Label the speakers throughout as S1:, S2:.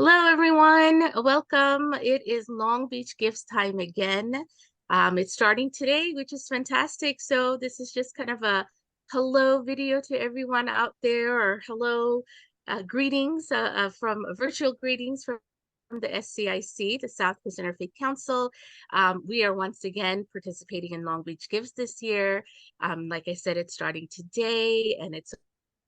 S1: Hello, everyone. Welcome. It is Long Beach Gifts time again. It's starting today, which is fantastic. So this is just kind of a hello video to everyone out there, or hello greetings from virtual greetings from the SCIC, the South Coast Interfaith Council. We are once again participating in Long Beach Gives this year. Like I said, it's starting today, and it's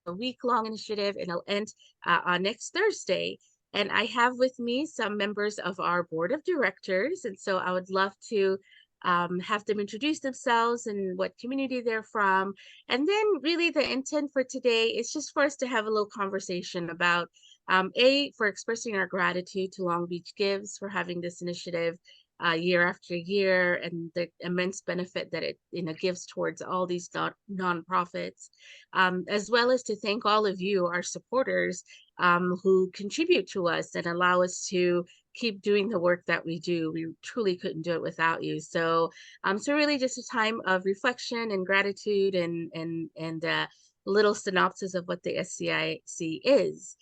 S1: a week-long initiative, and it'll end on next Thursday. And I have with me some members of our board of directors. And so I would love to have them introduce themselves and what community they're from. And then really the intent for today is just for us to have a little conversation about for expressing our gratitude to Long Beach Gives for having this initiative year after year, and the immense benefit that it gives towards all these nonprofits, as well as to thank all of you, our supporters, who contribute to us and allow us to keep doing the work that we do. We truly couldn't do it without you. So, so really just a time of reflection and gratitude, and little synopsis of what the SCIC is.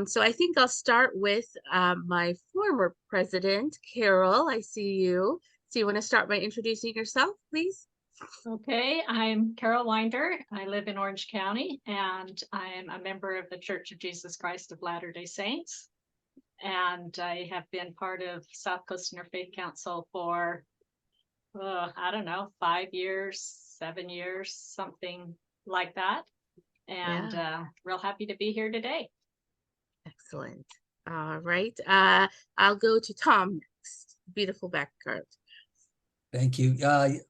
S1: So I think I'll start with my former president, Carol. I see you. So you want to start by introducing yourself, please?
S2: Okay, I'm Carol Winder. I live in Orange County, and I'm a member of the Church of Jesus Christ of Latter-day Saints. And I have been part of South Coast Interfaith Council for, I don't know, 5 years, 7 years, something like that. And real happy to be here today.
S1: Excellent. All right. I'll go to Tom next. Beautiful background.
S3: Thank you.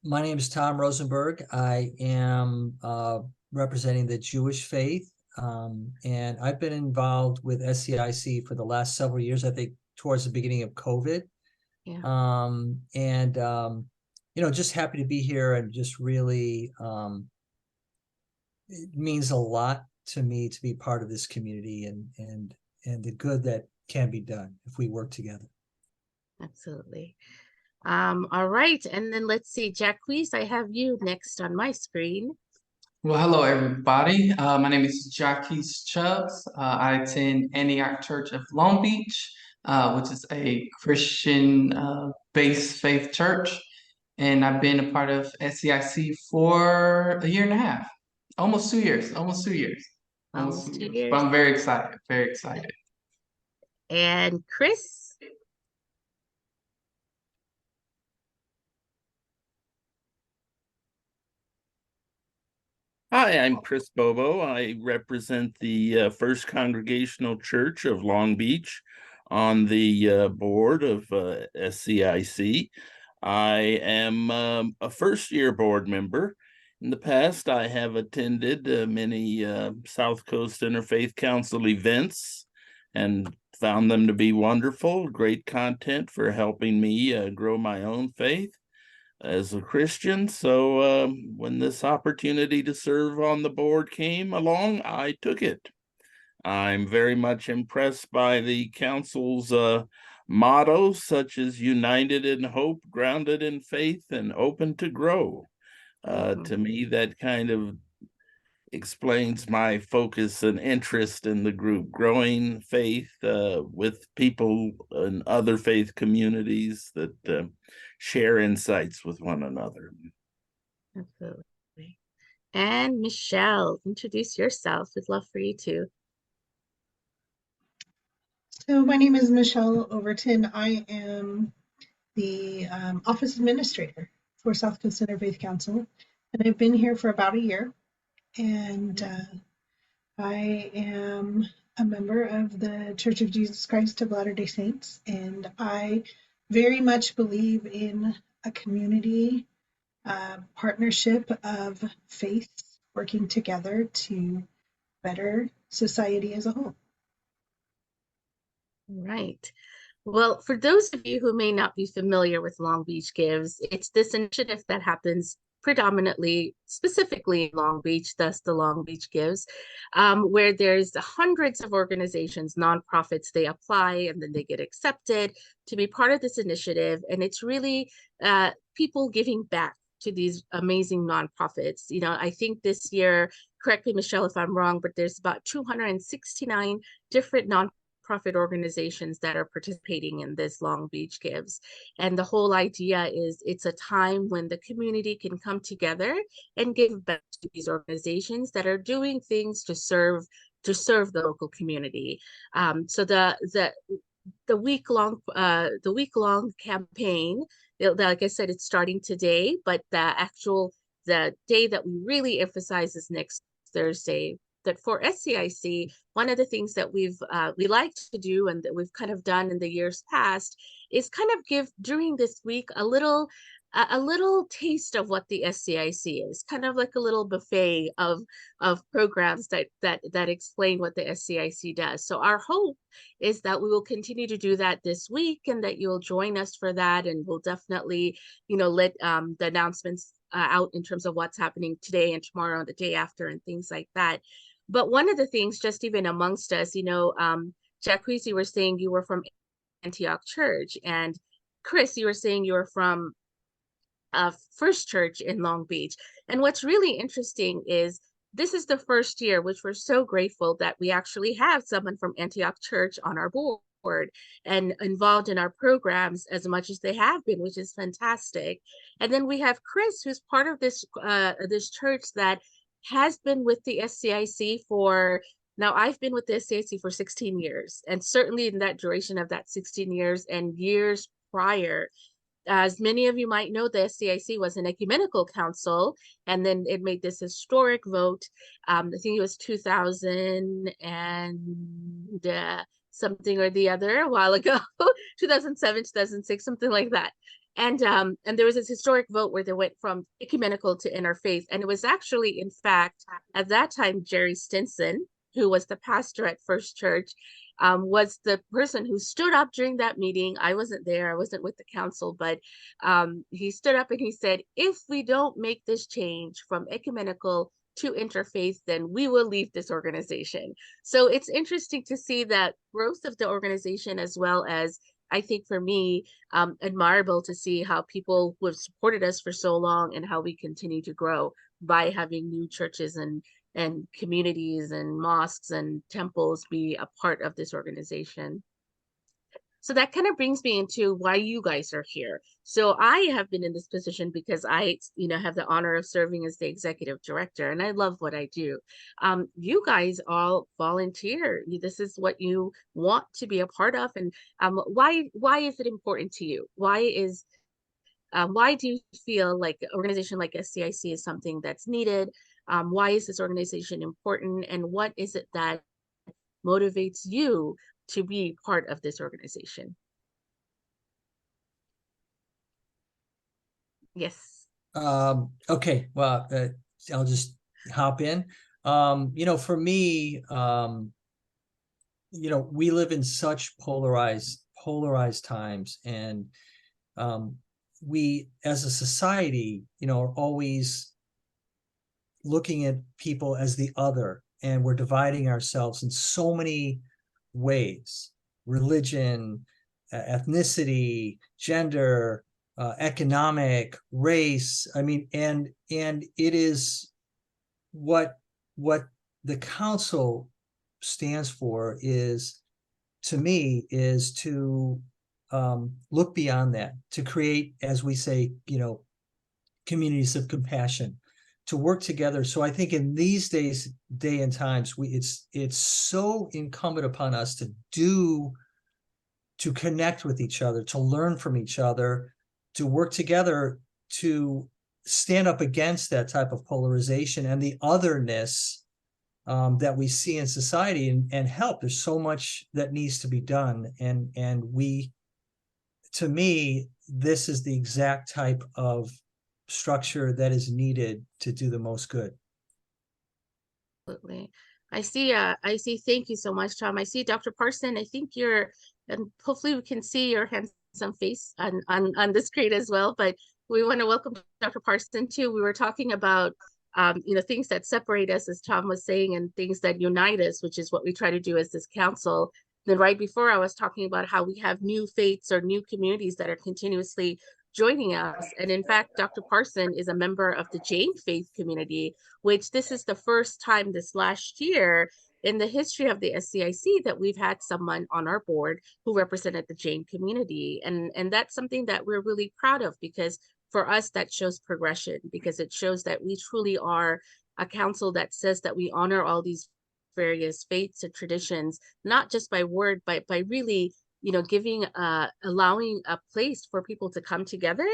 S3: My name is Tom Rosenberg. I am representing the Jewish faith, and I've been involved with SCIC for the last several years, I think towards the beginning of COVID. Yeah. Just happy to be here, and just really it means a lot to me to be part of this community and the good that can be done if we work together.
S1: Absolutely. All right, and then let's see, Jacquees, I have you next on my screen.
S4: Well, hello, everybody. My name is Jacquees Chubbs. I attend Antioch Church of Long Beach, which is a Christian-based faith church. And I've been a part of SCIC for a year and a half, almost 2 years, almost 2 years.
S1: Almost 2 years.
S4: But I'm very excited, very excited.
S1: And Chris?
S5: Hi, I'm Chris Bobo. I represent the First Congregational Church of Long Beach on the board of SCIC. I am a first-year board member. In the past, I have attended many South Coast Interfaith Council events and found them to be wonderful, great content for helping me grow my own faith as a Christian. So when this opportunity to serve on the board came along, I took it. I'm very much impressed by the council's motto, such as united in hope, grounded in faith, and open to grow. To me, that kind of explains my focus and interest in the group, growing faith with people in other faith communities that share insights with one another.
S1: Absolutely. And Michelle, introduce yourself. We'd love for you to.
S6: So my name is Michelle Overton. I am the office administrator for South Coast Interfaith Council, and I've been here for about a year. And I am a member of the Church of Jesus Christ of Latter-day Saints, and I very much believe in a community partnership of faith working together to better society as a whole.
S1: Right. Well, for those of you who may not be familiar with Long Beach Gives, it's this initiative that happens predominantly, specifically in Long Beach, thus the Long Beach Gives, where there's hundreds of organizations, nonprofits, they apply and then they get accepted to be part of this initiative. And it's really people giving back to these amazing nonprofits. You know, I think this year, correct me, Michelle, if I'm wrong, but there's about 269 different nonprofits nonprofit organizations that are participating in this Long Beach Gives. And the whole idea is it's a time when the community can come together and give back to these organizations that are doing things to serve the local community. So the week-long campaign, like I said, it's starting today, but the day that we really emphasize is next Thursday. That for SCIC, one of the things that we like to do and that we've kind of done in the years past is kind of give during this week a little taste of what the SCIC is, kind of like a little buffet of programs that explain what the SCIC does. So our hope is that we will continue to do that this week, and that you'll join us for that, and we'll definitely, let the announcements out in terms of what's happening today and tomorrow and the day after and things like that. But one of the things, just even amongst us, Jacquees, you were saying you were from Antioch Church, and Chris, you were saying you were from First Church in Long Beach. And what's really interesting is this is the first year, which we're so grateful that we actually have someone from Antioch Church on our board and involved in our programs as much as they have been, which is fantastic. And then we have Chris, who's part of this church that has been with the SCIC now I've been with the SCIC for 16 years, and certainly in that duration of that 16 years and years prior, as many of you might know, the SCIC was an ecumenical council, and then it made this historic vote. I think it was 2000 and something or the other a while ago, 2007, 2006, something like that. And there was this historic vote where they went from ecumenical to interfaith. And it was actually, in fact, at that time, Jerry Stinson, who was the pastor at First Church, was the person who stood up during that meeting. I wasn't there, I wasn't with the council, but he stood up and he said, if we don't make this change from ecumenical to interfaith, then we will leave this organization. So it's interesting to see that growth of the organization, as well as, I think for me, admirable to see how people who have supported us for so long and how we continue to grow by having new churches and communities and mosques and temples be a part of this organization. So that kind of brings me into why you guys are here. So I have been in this position because I, have the honor of serving as the executive director, and I love what I do. You guys all volunteer. This is what you want to be a part of, and why is it important to you? Why do you feel like an organization like SCIC is something that's needed? Why is this organization important, and what is it that motivates you to be part of this organization? Yes.
S3: Okay, well, I'll just hop in. For me, we live in such polarized times, and we as a society, are always looking at people as the other, and we're dividing ourselves in so many ways: religion, ethnicity, gender, economic, race. I mean, and it is what the council stands for is, to me, is to look beyond that, to create, as we say, communities of compassion, to work together. So I think in these day and times, it's so incumbent upon us to connect with each other, to learn from each other, to work together, to stand up against that type of polarization and the otherness that we see in society, and help. There's so much that needs to be done, and to me, this is the exact type of structure that is needed to do the most good.
S1: Absolutely. I see. Thank you so much, Tom. I see Dr. Parson. I think and hopefully we can see your handsome face on the screen as well, but we want to welcome Dr. Parson too. We were talking about, things that separate us, as Tom was saying, and things that unite us, which is what we try to do as this council. Then right before, I was talking about how we have new faiths or new communities that are continuously joining us. And in fact, Dr. Parson is a member of the Jain faith community, which this is the first time this last year in the history of the SCIC that we've had someone on our board who represented the Jain community. And that's something that we're really proud of, because for us, that shows progression, because it shows that we truly are a council that says that we honor all these various faiths and traditions, not just by word, but by really, giving, allowing a place for people to come together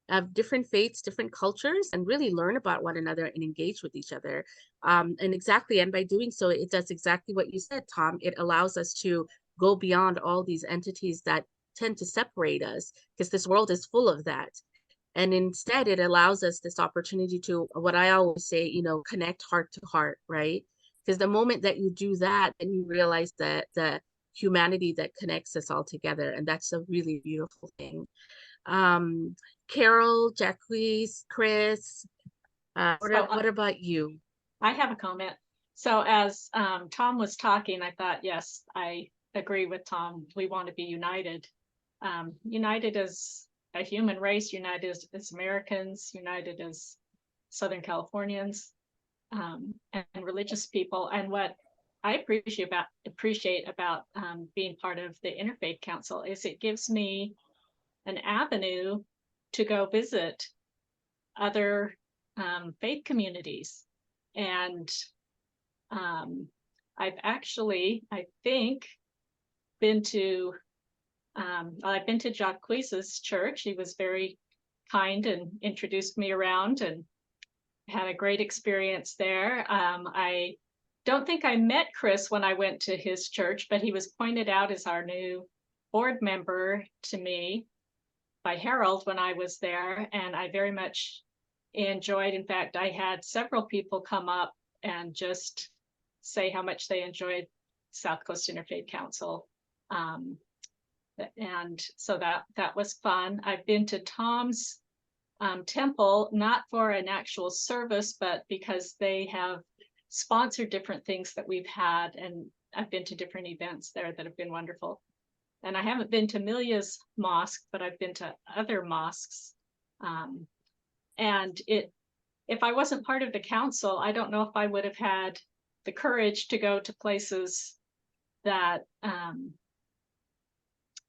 S1: of different faiths, different cultures, and really learn about one another and engage with each other. And by doing so, it does exactly what you said, Tom. It allows us to go beyond all these entities that tend to separate us, because this world is full of that. And instead, it allows us this opportunity to, what I always say, connect heart to heart, right? Because the moment that you do that, and you realize that the humanity that connects us all together, and that's a really beautiful thing. Carol, Jacques, Chris, what about you?
S2: I have a comment. So as Tom was talking, I thought, yes, I agree with Tom. We want to be united. United as a human race, united as Americans, united as Southern Californians, and religious people. And what I appreciate about being part of the Interfaith Council is it gives me an avenue to go visit other faith communities. And I've actually, I think, been to Jacques's church. He was very kind and introduced me around, and had a great experience there. I don't think I met Chris when I went to his church, but he was pointed out as our new board member to me by Harold when I was there, and I very much enjoyed. In fact, I had several people come up and just say how much they enjoyed South Coast Interfaith Council. And so that was fun. I've been to Tom's temple, not for an actual service, but because they have sponsored different things that we've had, and I've been to different events there that have been wonderful. And I haven't been to Milia's mosque, but I've been to other mosques. And if I wasn't part of the council, I don't know if I would have had the courage to go to places that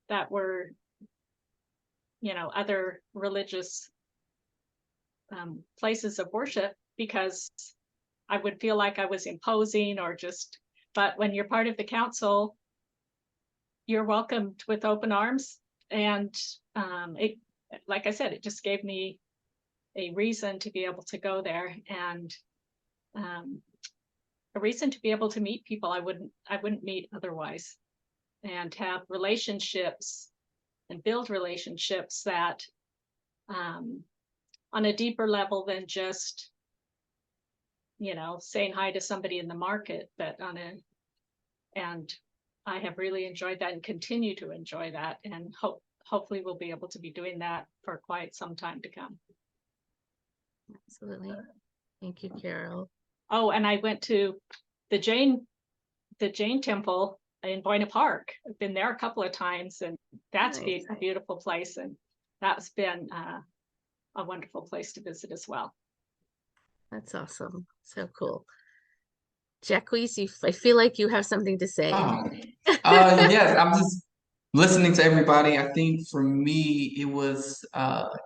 S2: that were, other religious places of worship, because I would feel like I was imposing but when you're part of the council, you're welcomed with open arms. And like I said, it just gave me a reason to be able to go there, and a reason to be able to meet people I wouldn't meet otherwise, and have relationships and build relationships that on a deeper level than just saying hi to somebody in the market, but and I have really enjoyed that and continue to enjoy that, and hopefully we'll be able to be doing that for quite some time to come.
S1: Absolutely. Thank you, Carol.
S2: Oh, and I went to the Jain temple in Buena Park. I've been there a couple of times, and that's
S1: Nice.
S2: a beautiful place, and that's been a wonderful place to visit as well.
S1: That's awesome. So cool. Jacques, I feel like you have something to say.
S4: Yes, I'm just listening to everybody. I think for me, it was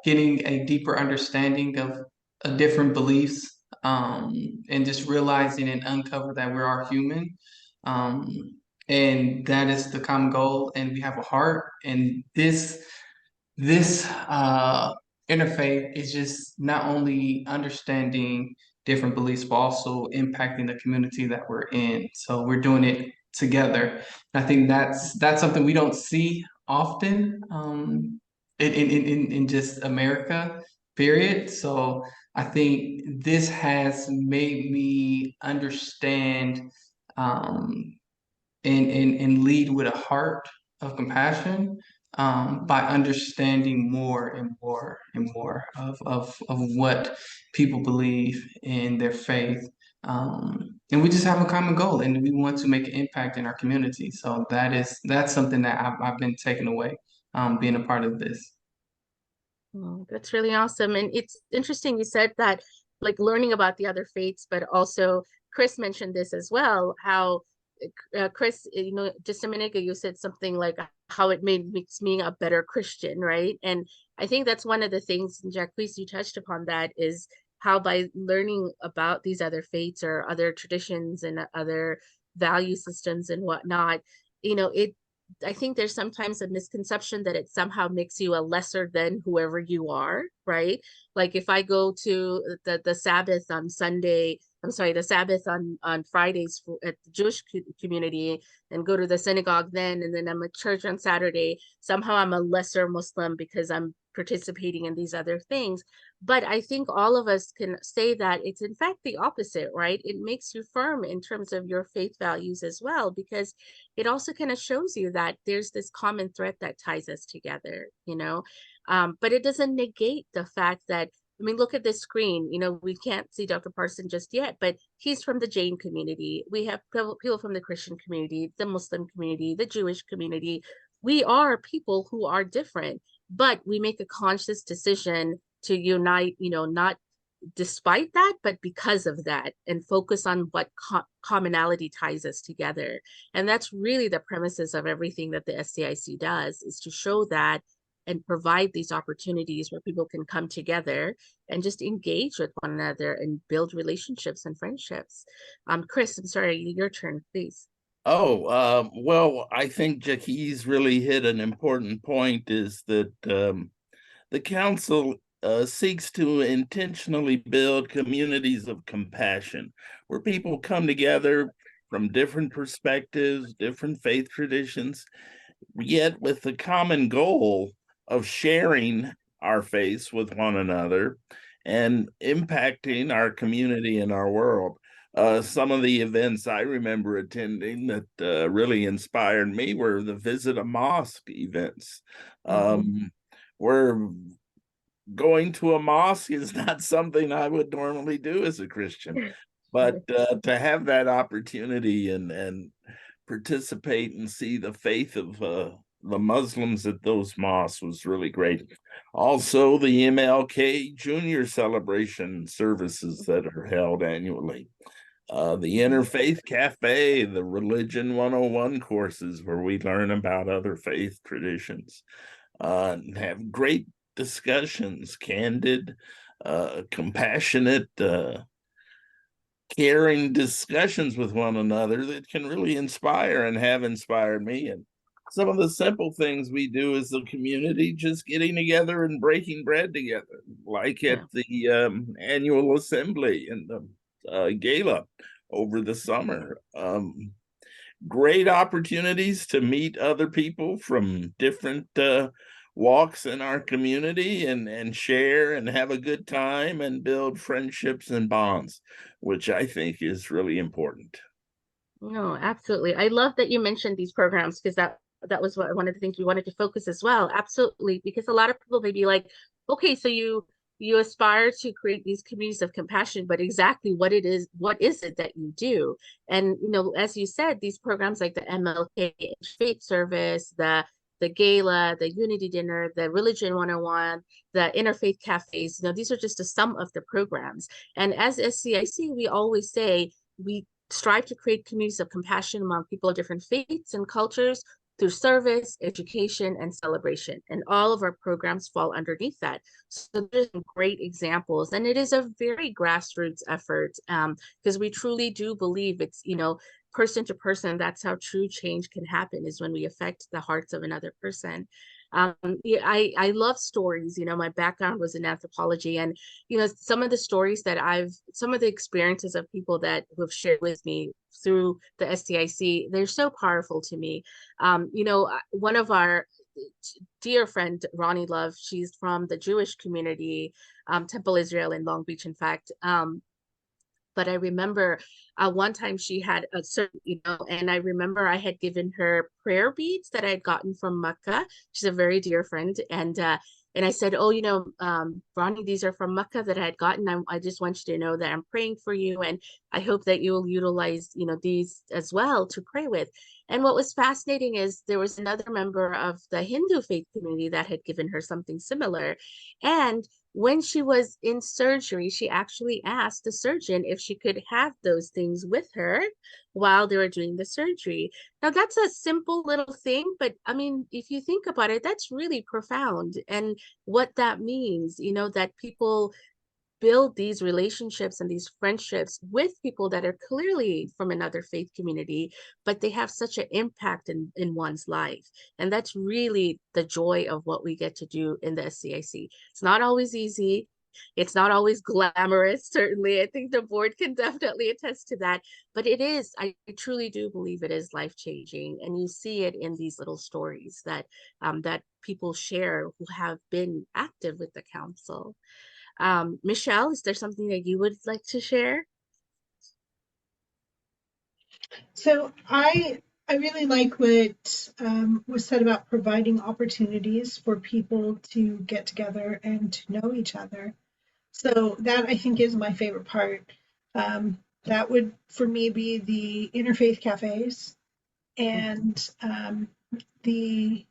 S4: getting a deeper understanding of different beliefs, and just realizing and uncover that we are human. And that is the common goal, and we have a heart. And this interfaith is just not only understanding different beliefs, but also impacting the community that we're in. So we're doing it together. I think that's something we don't see often in just America, period. So I think this has made me understand and lead with a heart of compassion, by understanding more and more and more of what people believe in their faith. And we just have a common goal, and we want to make an impact in our community. So that's something that I've been taking away, being a part of this.
S1: Oh, that's really awesome. And it's interesting you said that, like learning about the other faiths, but also Chris mentioned this as well, how Chris, just a minute ago, you said something like how it makes me a better Christian, right? And I think that's one of the things, and Jacques, you touched upon that, is how by learning about these other faiths or other traditions and other value systems and whatnot, I think there's sometimes a misconception that it somehow makes you a lesser than whoever you are, right? Like if I go to the Sabbath on Sunday, I'm sorry, the Sabbath on Fridays at the Jewish community, and go to the synagogue then, and then I'm at church on Saturday, somehow I'm a lesser Muslim because I'm participating in these other things. But I think all of us can say that it's in fact the opposite, right? It makes you firm in terms of your faith values as well, because it also kind of shows you that there's this common thread that ties us together, but it doesn't negate the fact that, I mean, look at this screen, we can't see Dr. Parson just yet, but he's from the Jain community. We have people from the Christian community, the Muslim community, the Jewish community. We are people who are different, but we make a conscious decision to unite, not despite that, but because of that, and focus on what commonality ties us together. And that's really the premises of everything that the SCIC does, is to show that and provide these opportunities where people can come together and just engage with one another and build relationships and friendships. Chris, I'm sorry, your turn, please.
S5: Oh, well, I think Jackie's really hit an important point, is that the council seeks to intentionally build communities of compassion where people come together from different perspectives, different faith traditions, yet with the common goal of sharing our faith with one another and impacting our community and our world. Some of the events I remember attending that really inspired me were the Visit a Mosque events, where going to a mosque is not something I would normally do as a Christian, but to have that opportunity and participate and see the faith of the Muslims at those mosques was really great. Also, the MLK Junior celebration services that are held annually. The Interfaith Cafe, the Religion 101 courses where we learn about other faith traditions, have great discussions, candid, compassionate, caring discussions with one another that can really inspire and have inspired me. And some of the simple things we do as a community, just getting together and breaking bread together, like at the annual assembly and the gala over the summer. Great opportunities to meet other people from different walks in our community and share and have a good time and build friendships and bonds, which I think is really important.
S1: No, absolutely. I love that you mentioned these programs, because that was one of the things we wanted to focus as well. Absolutely, because a lot of people may be like, okay, so you aspire to create these communities of compassion, but exactly what is it that you do? And as you said, these programs like the MLK Faith Service, the gala, the unity dinner, the Religion 101, the interfaith cafes, these are just some of the programs. And as SCIC, we always say we strive to create communities of compassion among people of different faiths and cultures through service, education, and celebration. And all of our programs fall underneath that. So there's some great examples. And it is a very grassroots effort, because we truly do believe it's, person to person, that's how true change can happen, is when we affect the hearts of another person. I love stories. My background was in anthropology, and some of the stories that some of the experiences of people that who have shared with me through the SCIC, they're so powerful to me. One of our dear friend, Ronnie Love, she's from the Jewish community, Temple Israel in Long Beach, in fact. But I remember one time she had a certain, and I remember I had given her prayer beads that I had gotten from Mecca. She's a very dear friend. And I said, oh, Ronnie, these are from Mecca that I had gotten. I just want you to know that I'm praying for you. And I hope that you'll utilize, these as well to pray with. And what was fascinating is there was another member of the Hindu faith community that had given her something similar. And when she was in surgery, she actually asked the surgeon if she could have those things with her while they were doing the surgery. Now, that's a simple little thing, but I mean, if you think about it, that's really profound. And what that means, you know, that people build these relationships and these friendships with people that are clearly from another faith community, but they have such an impact in one's life. And that's really the joy of what we get to do in the SCIC. It's not always easy. It's not always glamorous, certainly. I think the board can definitely attest to that. But it is, I truly do believe it is life-changing. And you see it in these little stories that that people share who have been active with the council. Michelle, is there something that you would like to share?
S6: So I really like what was said about providing opportunities for people to get together and to know each other. So that I think is my favorite part. That would for me be the interfaith cafes and the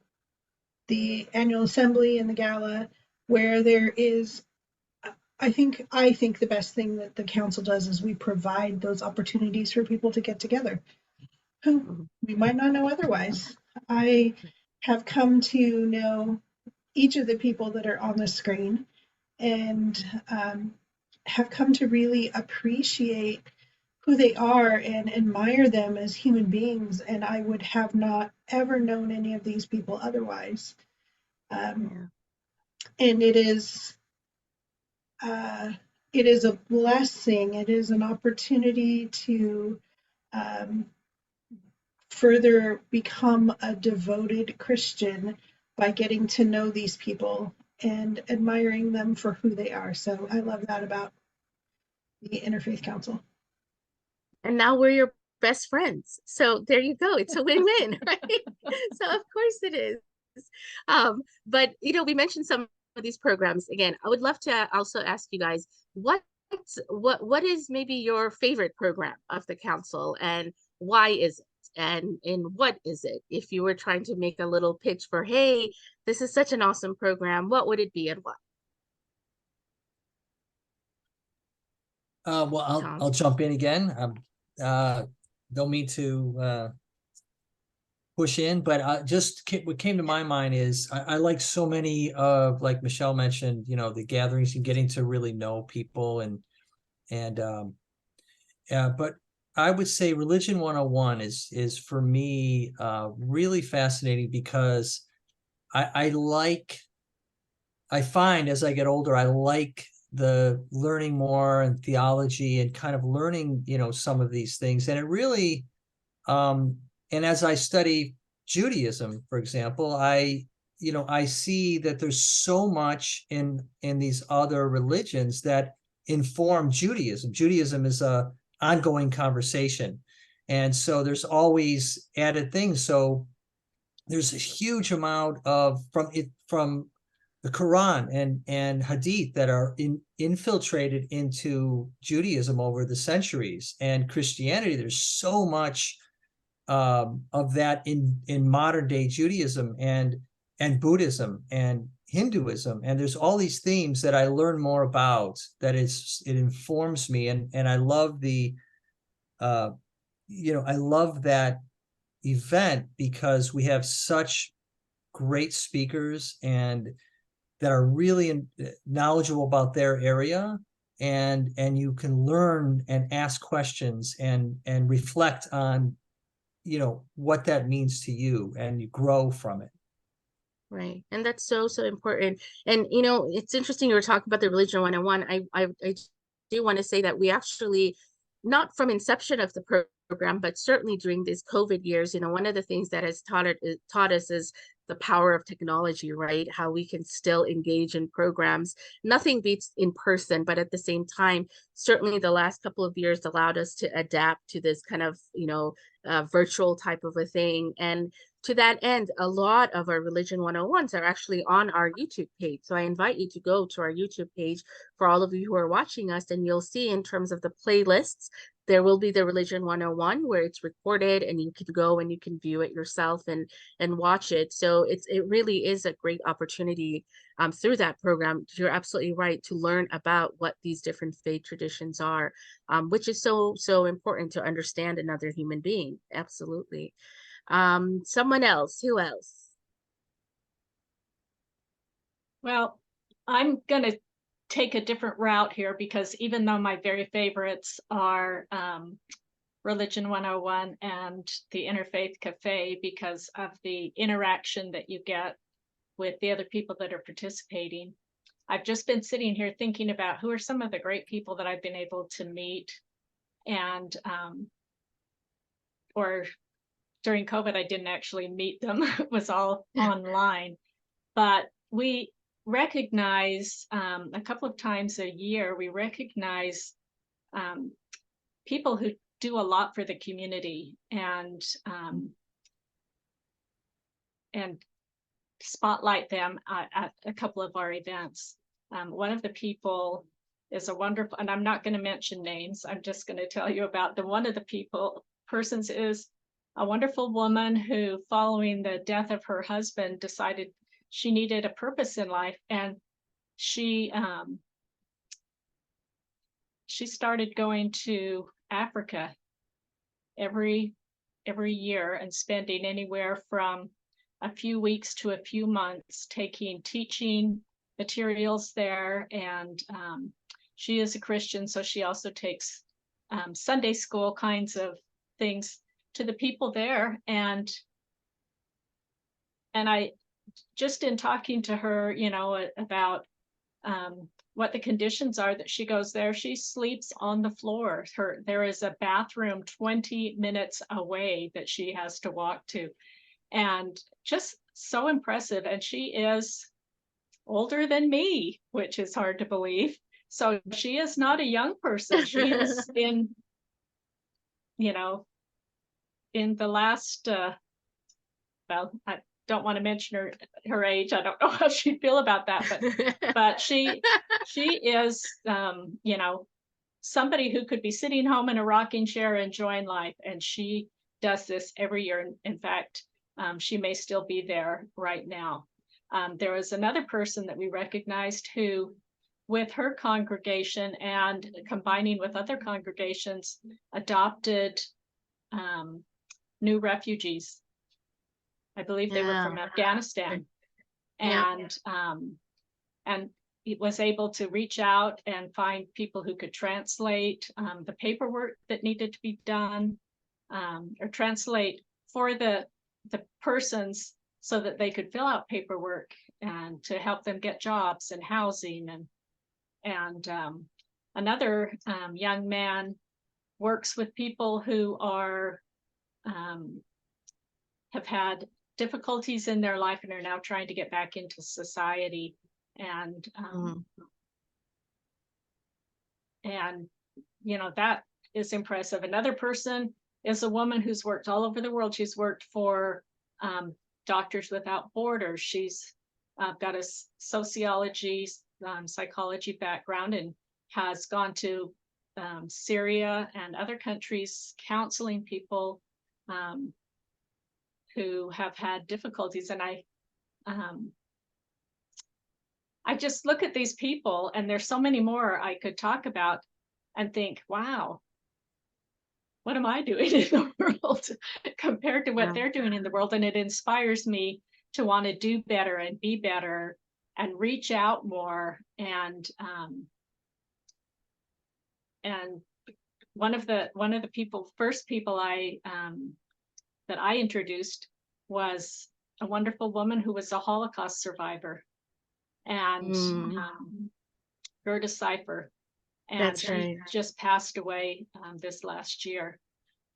S6: annual assembly and the gala, where there is I think the best thing that the council does is we provide those opportunities for people to get together who we might not know otherwise. I have come to know each of the people that are on the screen and have come to really appreciate who they are and admire them as human beings. And I would have not ever known any of these people otherwise. And it is a blessing. It is an opportunity to further become a devoted Christian by getting to know these people and admiring them for who they are. So I love that about the Interfaith Council.
S1: And now we're your best friends. So there you go. It's a win-win, right? So of course it is. But you know, we mentioned some of these programs. Again, I would love to also ask you guys what is maybe your favorite program of the council, and why is it? And what is it? If you were trying to make a little pitch for, hey, this is such an awesome program, what would it be and why?
S3: Well, I'll jump in again. Don't mean to push in, but what came to my mind is I like so many of, like Michelle mentioned, you know, the gatherings and getting to really know people but I would say Religion 101 is for me really fascinating because I find as I get older, I like the learning more and theology and kind of learning, you know, some of these things. And it really, and as I study Judaism, for example, I see that there's so much in these other religions that inform Judaism. Judaism is a ongoing conversation. And so there's always added things. So there's a huge amount of from the Quran and Hadith that are infiltrated into Judaism over the centuries. And Christianity, there's so much of that in modern day Judaism and Buddhism and Hinduism. And there's all these themes that I learn more about, that it informs me. And I love I love that event because we have such great speakers and that are really knowledgeable about their area, and you can learn and ask questions and reflect on, you know, what that means to you, and you grow from it.
S1: Right. And that's so important. And you know, it's interesting you were talking about the Religion 101. I do want to say that we actually, not from inception of the program, but certainly during these COVID years, you know, one of the things that has taught us is the power of technology, right? How we can still engage in programs. Nothing beats in person, but at the same time, certainly the last couple of years allowed us to adapt to this kind of, you know, virtual type of a thing. And to that end, a lot of our Religion 101s are actually on our YouTube page. So I invite you to go to our YouTube page for all of you who are watching us, and you'll see in terms of the playlists, there will be the Religion 101 where it's recorded and you can go and you can view it yourself and watch it. So it really is a great opportunity through that program. You're absolutely right, to learn about what these different faith traditions are, which is so important to understand another human being. Absolutely. Someone else, who else?
S2: Well, I'm going to take a different route here, because even though my very favorites are Religion 101 and the Interfaith Cafe, because of the interaction that you get with the other people that are participating, I've just been sitting here thinking about who are some of the great people that I've been able to meet. And or during COVID, I didn't actually meet them. It was all online. But we recognize a couple of times a year, we recognize people who do a lot for the community, and spotlight them at a couple of our events. One of the people is a wonderful, and I'm not going to mention names, I'm just going to tell you about one of the persons is a wonderful woman who, following the death of her husband, decided she needed a purpose in life, and she started going to Africa every year and spending anywhere from a few weeks to a few months taking teaching materials there. And she is a Christian, so she also takes Sunday school kinds of things to the people there. And I, just in talking to her, about what the conditions are that she goes there, she sleeps on the floor. There is a bathroom 20 minutes away that she has to walk to, and just so impressive. And she is older than me, which is hard to believe. So she is not a young person. She is in the last, well, I don't want to mention her age. I don't know how she'd feel about that, but she is, somebody who could be sitting home in a rocking chair enjoying life, and she does this every year. In fact, she may still be there right now. There was another person that we recognized who, with her congregation and combining with other congregations, adopted new refugees. I believe they were from Afghanistan, and it was able to reach out and find people who could translate the paperwork that needed to be done, or translate for the persons so that they could fill out paperwork, and to help them get jobs and housing. And another young man works with people who are have had difficulties in their life and are now trying to get back into society. And that is impressive. Another person is a woman who's worked all over the world. She's worked for Doctors Without Borders. She's got a sociology, psychology background, and has gone to Syria and other countries counseling people who have had difficulties. And I just look at these people, and there's so many more I could talk about, and think, wow, what am I doing in the world compared to what they're doing in the world? And it inspires me to want to do better and be better and reach out more. And one of the first people that I introduced was a wonderful woman who was a Holocaust survivor, and Gerda Cipher. And she just passed away this last year.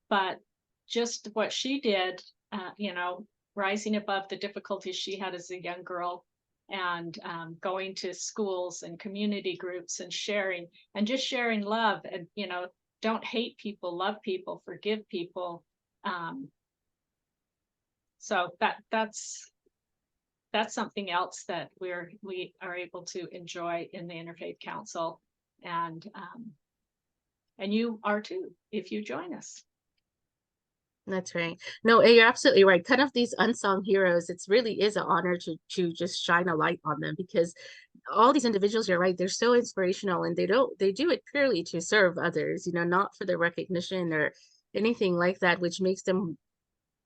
S2: But just what she did, rising above the difficulties she had as a young girl, and going to schools and community groups and sharing love, and don't hate people, love people, forgive people. So that's something else that we are able to enjoy in the Interfaith Council. And And you are too, if you join us.
S1: That's right. No, you're absolutely right. Kind of these unsung heroes, it's really is an honor to just shine a light on them, because all these individuals, you're right, they're so inspirational, and they do it purely to serve others, not for the recognition or anything like that, which makes them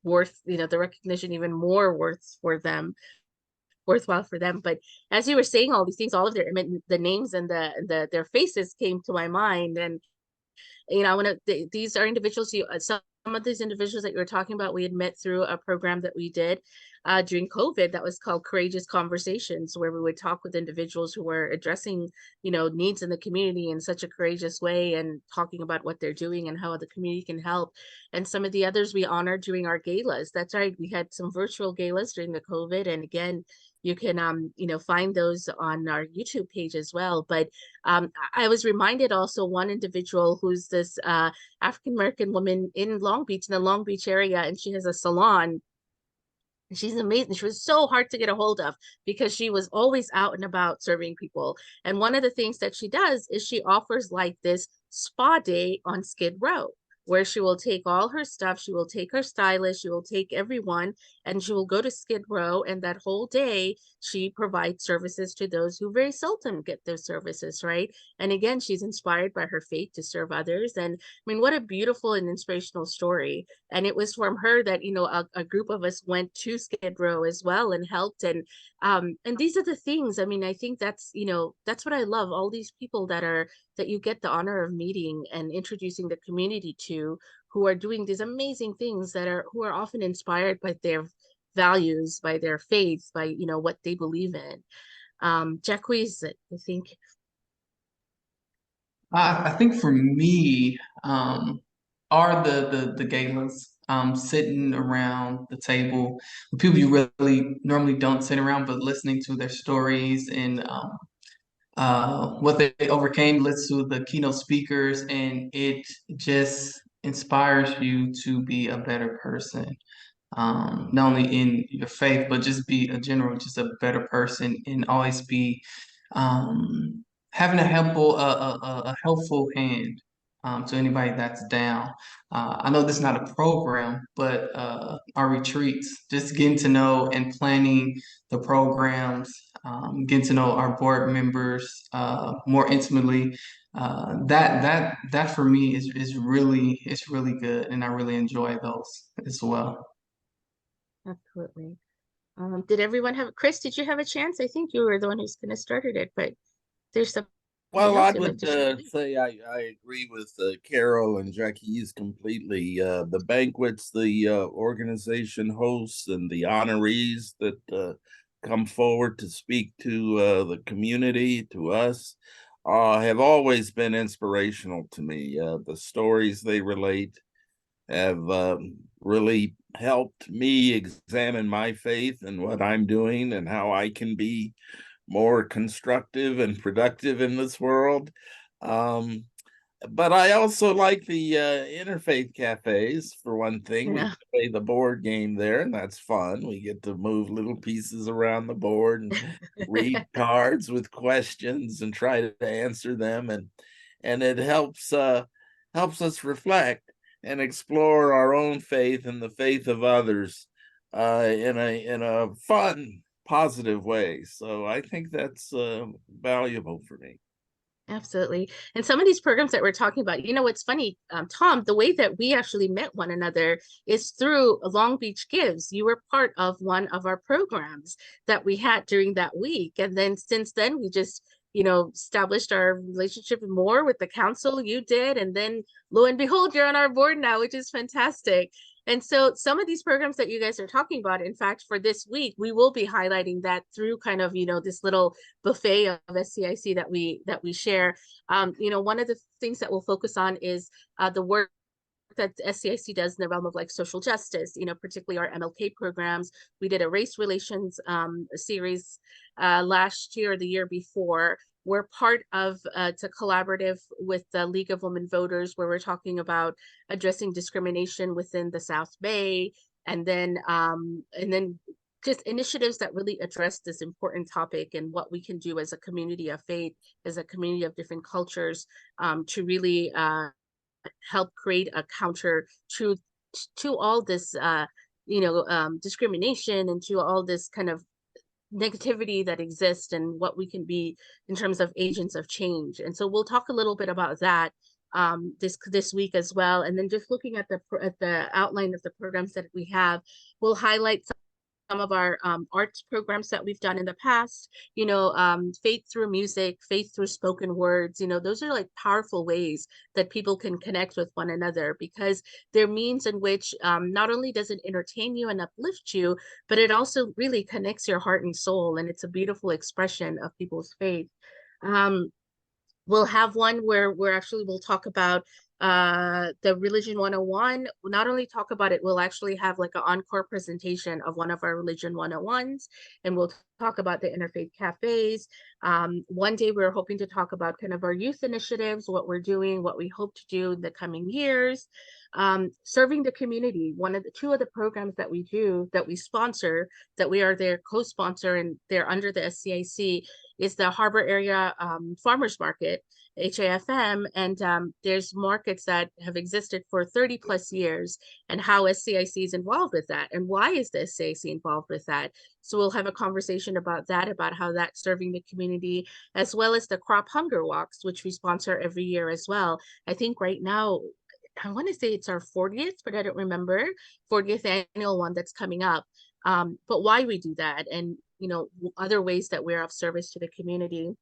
S1: worth, the recognition even more worthwhile for them. But as you were saying all these things, all of the names and their faces came to my mind. And I want to, these are individuals some of these individuals that you were talking about, we had met through a program that we did during COVID that was called Courageous Conversations, where we would talk with individuals who were addressing, needs in the community in such a courageous way, and talking about what they're doing and how the community can help. And some of the others we honored during our galas. That's right. We had some virtual galas during the COVID. And again, you can find those on our YouTube page as well. But I was reminded also one individual who's this African-American woman in Long Beach, in the Long Beach area, and she has a salon. She's amazing. She was so hard to get a hold of because she was always out and about serving people. And one of the things that she does is she offers like this spa day on Skid Row, where she will take all her stuff, she will take her stylist, she will take everyone, and she will go to Skid Row, and that whole day she provides services to those who very seldom get those services, right? And again, she's inspired by her faith to serve others. And I mean, what a beautiful and inspirational story. And it was from her that, a group of us went to Skid Row as well and helped. And these are the things, I mean, I think that's, that's what I love, all these people that you get the honor of meeting and introducing the community to, who are doing these amazing things, who are often inspired by their values, by their faith, by what they believe in. Jacques, I think.
S4: I think for me, are the galas, sitting around the table with people you really normally don't sit around, but listening to their stories and what they overcame, listen to the keynote speakers, and it just inspires you to be a better person. Not only in your faith, but just be just a better person, and always be um, having a helpful hand to anybody that's down. I know this is not a program, but our retreats, just getting to know and planning the programs, getting to know our board members more intimately. That for me is really, it's really good, and I really enjoy those as well.
S1: Absolutely. Did everyone Chris, did you have a chance? I think you were the one who's kind of started it, but there's something
S5: Well, I
S1: else you'd like
S5: would
S1: to share.
S5: say I agree with Carol and Jackie completely. The banquets, the organization hosts, and the honorees that come forward to speak to the community, to us, have always been inspirational to me. The stories they relate have really helped me examine my faith and what I'm doing and how I can be more constructive and productive in this world. But I also like the interfaith cafes, for one thing. We play the board game there, and that's fun. We get to move little pieces around the board and read cards with questions and try to answer them, and it helps us reflect and explore our own faith and the faith of others in a fun, positive way. So I think that's valuable for me.
S1: Absolutely. And some of these programs that we're talking about, what's funny, Tom, the way that we actually met one another is through Long Beach Gives. You were part of one of our programs that we had during that week. And then since then, we just established our relationship more with the council. You did. And then lo and behold, you're on our board now, which is fantastic. And so some of these programs that you guys are talking about, in fact, for this week, we will be highlighting that through kind of, this little buffet of SCIC that we share. One of the things that we'll focus on is the work that SCIC does in the realm of like social justice, particularly our MLK programs. We did a race relations series last year or the year before. We're part of it's a collaborative with the League of Women Voters, where we're talking about addressing discrimination within the South Bay, and then just initiatives that really address this important topic and what we can do as a community of faith, as a community of different cultures, to really help create a counter to all this discrimination and to all this kind of negativity that exists and what we can be in terms of agents of change. And so we'll talk a little bit about that this week as well. And then just looking at the outline of the programs that we have, we'll highlight some of our arts programs that we've done in the past, faith through music, faith through spoken words. Those are like powerful ways that people can connect with one another, because they're means in which not only does it entertain you and uplift you, but it also really connects your heart and soul. And it's a beautiful expression of people's faith. We'll have one where we'll talk about the Religion 101. We'll not only talk about it, we'll actually have like an encore presentation of one of our Religion 101s, and we'll talk about the interfaith cafes. One day we're hoping to talk about kind of our youth initiatives, what we're doing, what we hope to do in the coming years. Serving the community, two of the programs that we do, that we sponsor, that we are their co-sponsor and they're under the SCIC, is the Harbor Area Farmers Market, HAFM, and there's markets that have existed for 30 plus years, and how SCIC is involved with that, and why is the SCIC involved with that. So we'll have a conversation about that, about how that's serving the community, as well as the Crop Hunger Walks, which we sponsor every year as well. I think right now, I want to say it's our 40th, but I don't remember, 40th annual one that's coming up. But why we do that, and other ways that we're of service to the community.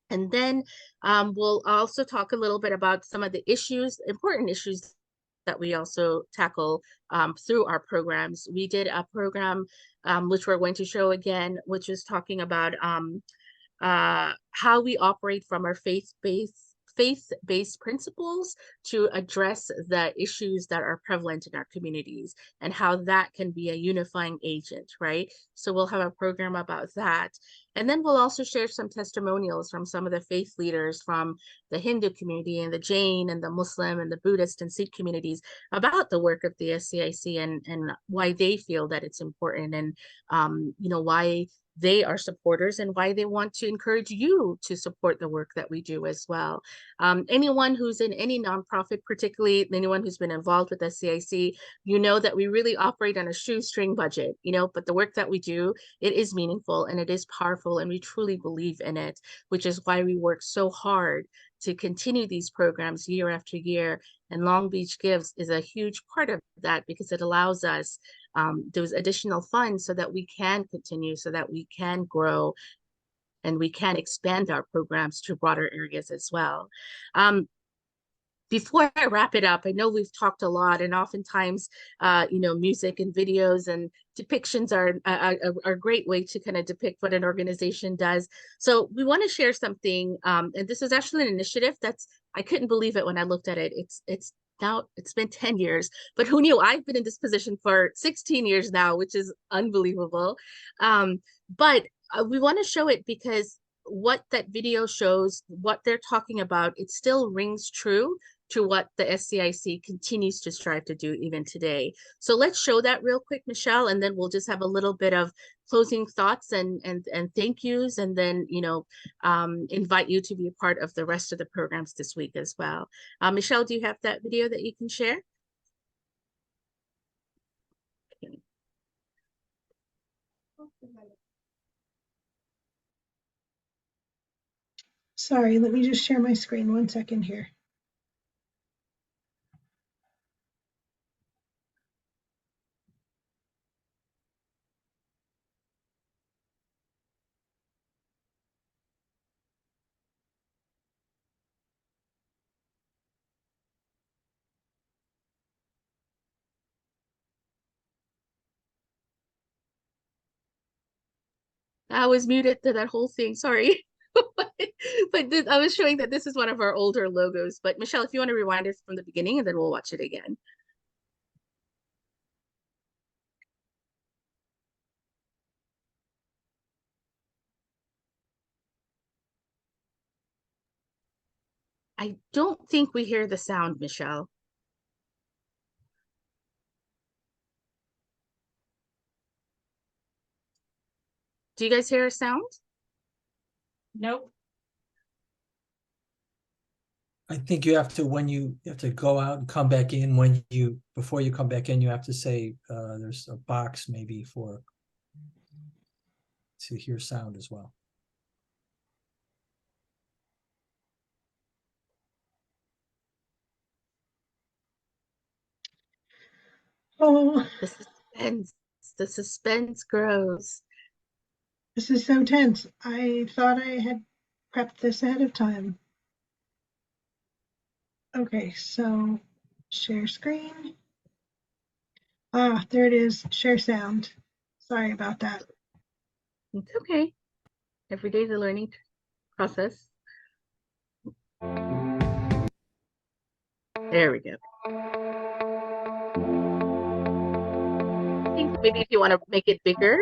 S1: And then we'll also talk a little bit about some of the important issues that we also tackle through our programs. We did a program which we're going to show again, which is talking about how we operate from our faith-based principles to address the issues that are prevalent in our communities, and how that can be a unifying agent, right? So we'll have a program about that. And then we'll also share some testimonials from some of the faith leaders from the Hindu community and the Jain and the Muslim and the Buddhist and Sikh communities about the work of the SCIC and why they feel that it's important, and why they are supporters and why they want to encourage you to support the work that we do as well. Anyone who's in any nonprofit, particularly anyone who's been involved with SCIC, that we really operate on a shoestring budget, but the work that we do, it is meaningful and it is powerful, and we truly believe in it, which is why we work so hard to continue these programs year after year. And Long Beach Gives is a huge part of that, because it allows us those additional funds so that we can continue, so that we can grow, and we can expand our programs to broader areas as well. Before I wrap it up, I know we've talked a lot, and oftentimes, music and videos and depictions are a great way to kind of depict what an organization does. So we want to share something, and this is actually an initiative I couldn't believe it when I looked at it. It's been 10 years, but who knew? I've been in this position for 16 years now, which is unbelievable. But we want to show it because what that video shows, what they're talking about, it still rings true to what the SCIC continues to strive to do even today. So let's show that real quick, Michelle, and then we'll just have a little bit of closing thoughts and thank yous, and then invite you to be a part of the rest of the programs this week as well. Michelle, do you have that video that you can share?
S6: Sorry, let me just share my screen 1 second here.
S1: I was muted to that whole thing, sorry. But I was showing that this is one of our older logos. But Michelle, if you want to rewind it from the beginning, and then we'll watch it again. I don't think we hear the sound, Michelle. Do you guys hear a sound?
S2: Nope.
S3: I think you have to, when you have to go out and come back in, before you come back in, you have to say, there's a box maybe to hear sound as well.
S6: Oh,
S1: The suspense grows.
S6: this is so tense. I thought I had prepped this ahead of time. Okay, so share screen. Ah, there it is. Share sound. Sorry about that.
S1: It's okay. Every day is a learning process. There we go. I think maybe if you want to make it bigger.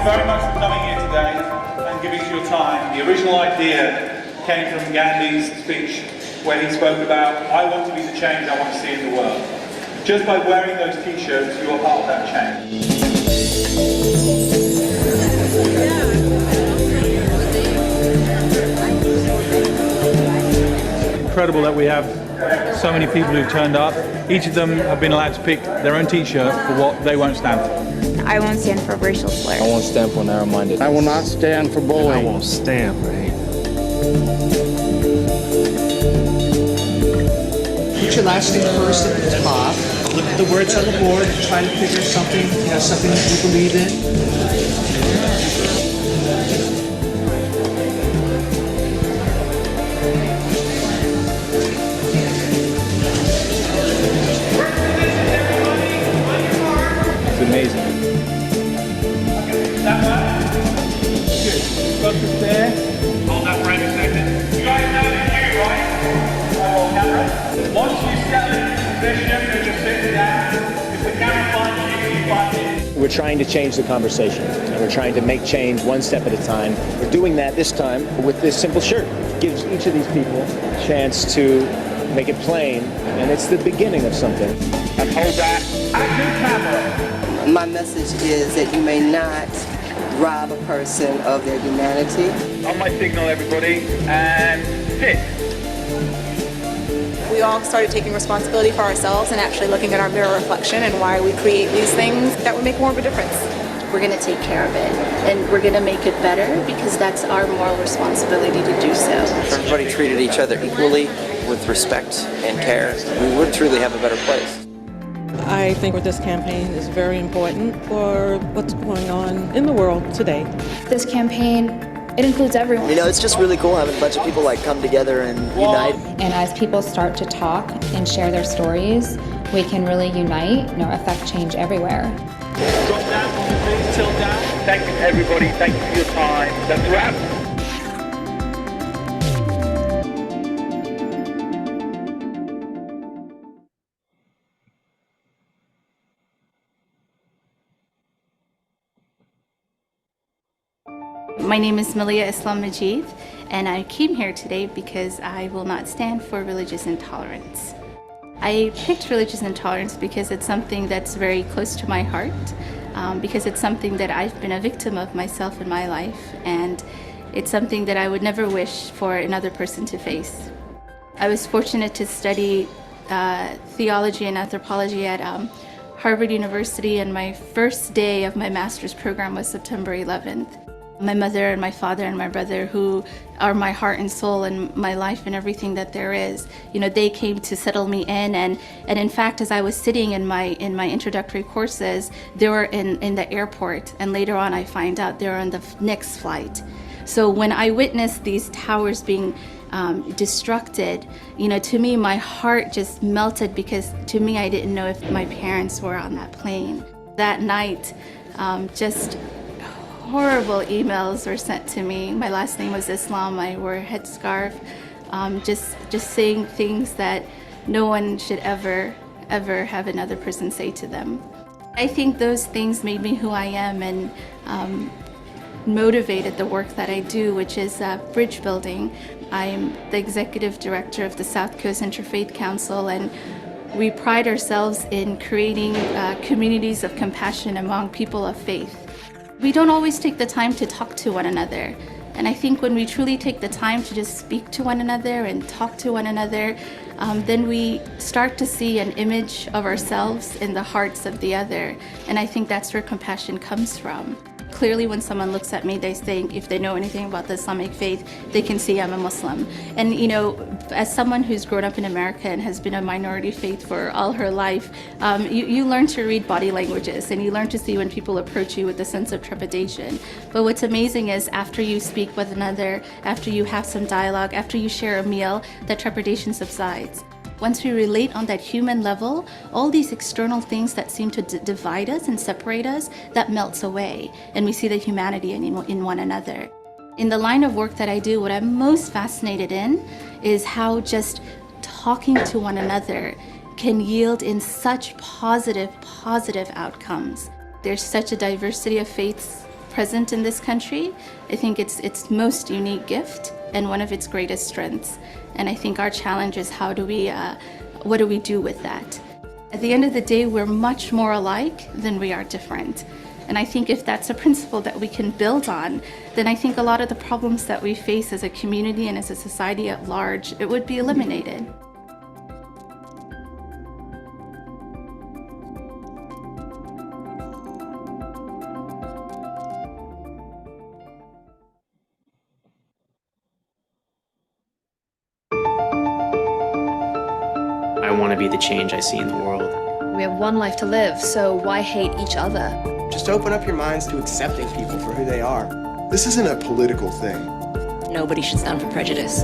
S7: Very much for coming here today and giving us your time. The original idea came from Gandhi's speech where he spoke about, I want to be the change I want to see in the world. Just by wearing those t-shirts, you are part of that change. Incredible that we have so many people who turned up. Each of them have been allowed to pick their own t-shirt for what they won't stand for.
S8: I won't stand for racial slurs.
S9: I won't stand for narrow-minded.
S10: I will not stand for bullying.
S9: I won't stand for hate.
S11: Put your last name first at the top. Look at the words on the board. Try to figure something, something that you believe in.
S7: It's amazing. That one. Good. Focus there. Hold that for a second. You guys know it's you, right? On camera. Once you settle into position, you're just sitting down. If the camera finds you, you find it.
S12: We're trying to change the conversation, and we're trying to make change one step at a time. We're doing that this time with this simple shirt. It gives each of these people a chance to make it plain, and it's the beginning of something.
S7: And hold that. Action camera.
S13: My message is that you may not rob a person of their humanity.
S7: On my signal, everybody, and sit.
S8: We all started taking responsibility for ourselves and actually looking at our mirror reflection and why we create these things that would make more of a difference.
S14: We're going to take care of it, and we're going to make it better because that's our moral responsibility to do so.
S15: If everybody treated each other equally with respect and care, we would truly have a better place.
S16: I think this campaign is very important for what's going on in the world today.
S14: This campaign, it includes everyone.
S15: You know, it's just really cool having a bunch of people like come together and unite.
S8: And as people start to talk and share their stories, we can really unite, affect change everywhere.
S7: Drop down from the please, tilt down. Thank you everybody, thank you for your time. That's a wrap.
S14: My name is Malia Islam Majid, and I came here today because I will not stand for religious intolerance. I picked religious intolerance because it's something that's very close to my heart, because it's something that I've been a victim of myself in my life, and it's something that I would never wish for another person to face. I was fortunate to study theology and anthropology at Harvard University, and my first day of my master's program was September 11th. My mother and my father and my brother, who are my heart and soul and my life and everything that there is, you know, they came to settle me in. And in fact, as I was sitting in my introductory courses, they were in the airport, and later on I find out they were on the next flight. So when I witnessed these towers being destructed, you know, to me, my heart just melted, because to me, I didn't know if my parents were on that plane. That night, just horrible emails were sent to me. My last name was Islam. I wore a headscarf, just saying things that no one should ever have another person say to them. I think those things made me who I am, and motivated the work that I do, which is bridge building. I'm the executive director of the South Coast Interfaith Council, and we pride ourselves in creating communities of compassion among people of faith. We don't always take the time to talk to one another. And I think when we truly take the time to just speak to one another and talk to one another, then we start to see an image of ourselves in the hearts of the other. And I think that's where compassion comes from. Clearly, when someone looks at me, they think, if they know anything about the Islamic faith, they can see I'm a Muslim. And, you know, as someone who's grown up in America and has been a minority faith for all her life, you learn to read body languages, and you learn to see when people approach you with a sense of trepidation. But what's amazing is after you speak with another, after you have some dialogue, after you share a meal, that trepidation subsides. Once we relate on that human level, all these external things that seem to divide us and separate us, that melts away, and we see the humanity in one another. In the line of work that I do, what I'm most fascinated in is how just talking to one another can yield in such positive outcomes. There's such a diversity of faiths present in this country. I think it's its most unique gift and one of its greatest strengths. And I think our challenge is what do we do with that? At the end of the day, we're much more alike than we are different. And I think if that's a principle that we can build on, then I think a lot of the problems that we face as a community and as a society at large, it would be eliminated.
S10: I want to be the change I see in the world.
S17: We have one life to live, so why hate each other?
S18: Just open up your minds to accepting people for who they are.
S19: This isn't a political thing.
S17: Nobody should stand for prejudice.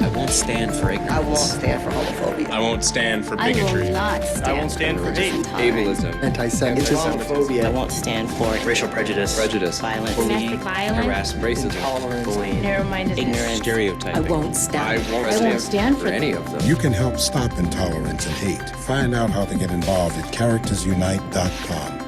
S10: I won't stand for ignorance.
S13: I won't stand for homophobia.
S10: I won't stand for
S14: I
S10: bigotry.
S14: will not stand
S10: I won't stand for hate.
S19: Ableism. Anti-Semitism.
S18: Islamophobia.
S10: I won't stand for racial prejudice.
S9: Violence.
S14: Domestic violence.
S10: Harassment.
S19: Racism.
S18: Intolerance.
S10: Bullying.
S14: Narrow-mindedness.
S10: Ignorance. Stereotyping.
S17: I won't stand.
S19: I won't stand for any of them.
S20: You can help stop intolerance and hate. Find out how to get involved at CharactersUnite.com.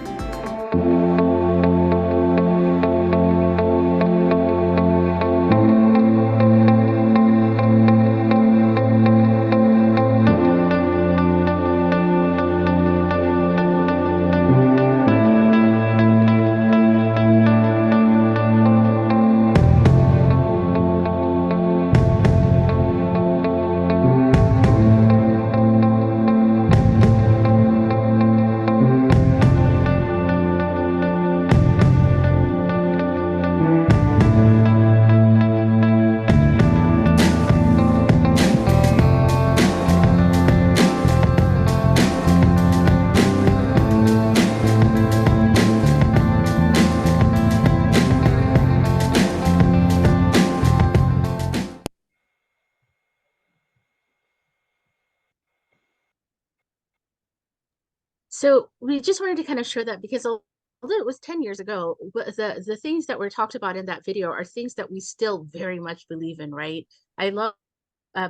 S1: So we just wanted to kind of share that, because although it was 10 years ago, the things that were talked about in that video are things that we still very much believe in, right? I love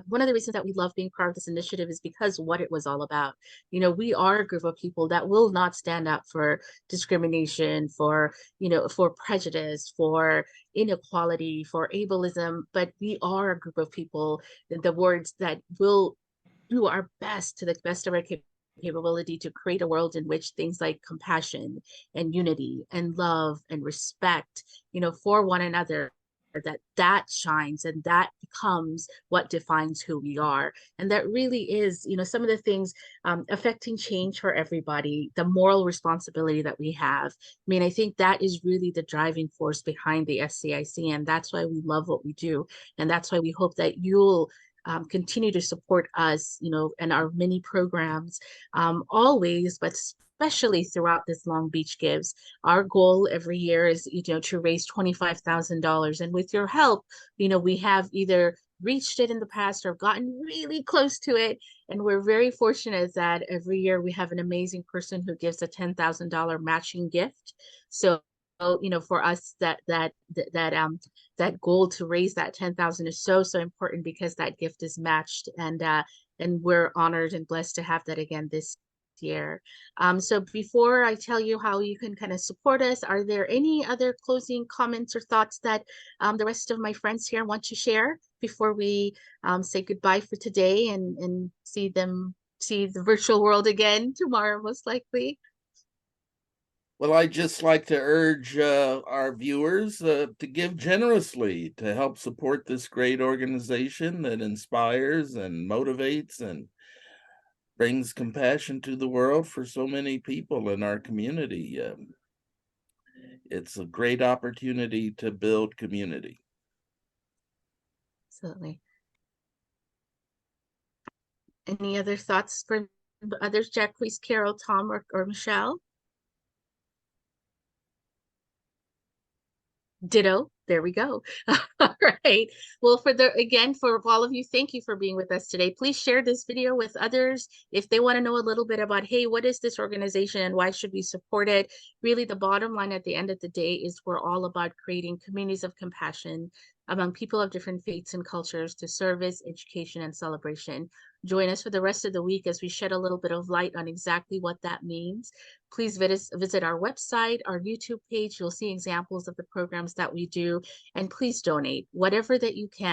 S1: one of the reasons that we love being part of this initiative is because what it was all about. You know, we are a group of people that will not stand up for discrimination, for, you know, for prejudice, for inequality, for ableism, but we are a group of people, the words that will do our best to the best of our capability to create a world in which things like compassion and unity and love and respect, you know, for one another that shines, and that becomes what defines who we are. And that really is, some of the things affecting change for everybody, the moral responsibility that we have. I mean, I think that is really the driving force behind the SCIC, and that's why we love what we do. And that's why we hope that you'll continue to support us, and our many programs always, but especially throughout this Long Beach Gives. Our goal every year is, to raise $25,000. And with your help, we have either reached it in the past or gotten really close to it. And we're very fortunate that every year we have an amazing person who gives a $10,000 matching gift. So, for us, that goal to raise that 10,000 is so important, because that gift is matched, and we're honored and blessed to have that again this year. So before I tell you how you can kind of support us, are there any other closing comments or thoughts that the rest of my friends here want to share before we say goodbye for today and see the virtual world again tomorrow, most likely?
S5: Well, I'd just like to urge our viewers to give generously to help support this great organization that inspires and motivates and brings compassion to the world for so many people in our community. It's a great opportunity to build community.
S1: Absolutely. Any other thoughts from others? Jacqueline, Carol, Tom, or Michelle? Ditto. There we go. All right. Well, for all of you, thank you for being with us today. Please share this video with others if they want to know a little bit about, hey, what is this organization and why should we support it? Really, the bottom line at the end of the day is we're all about creating communities of compassion among people of different faiths and cultures to service, education, and celebration. Join us for the rest of the week as we shed a little bit of light on exactly what that means. Please visit our website, our YouTube page. You'll see examples of the programs that we do. And please donate whatever that you can.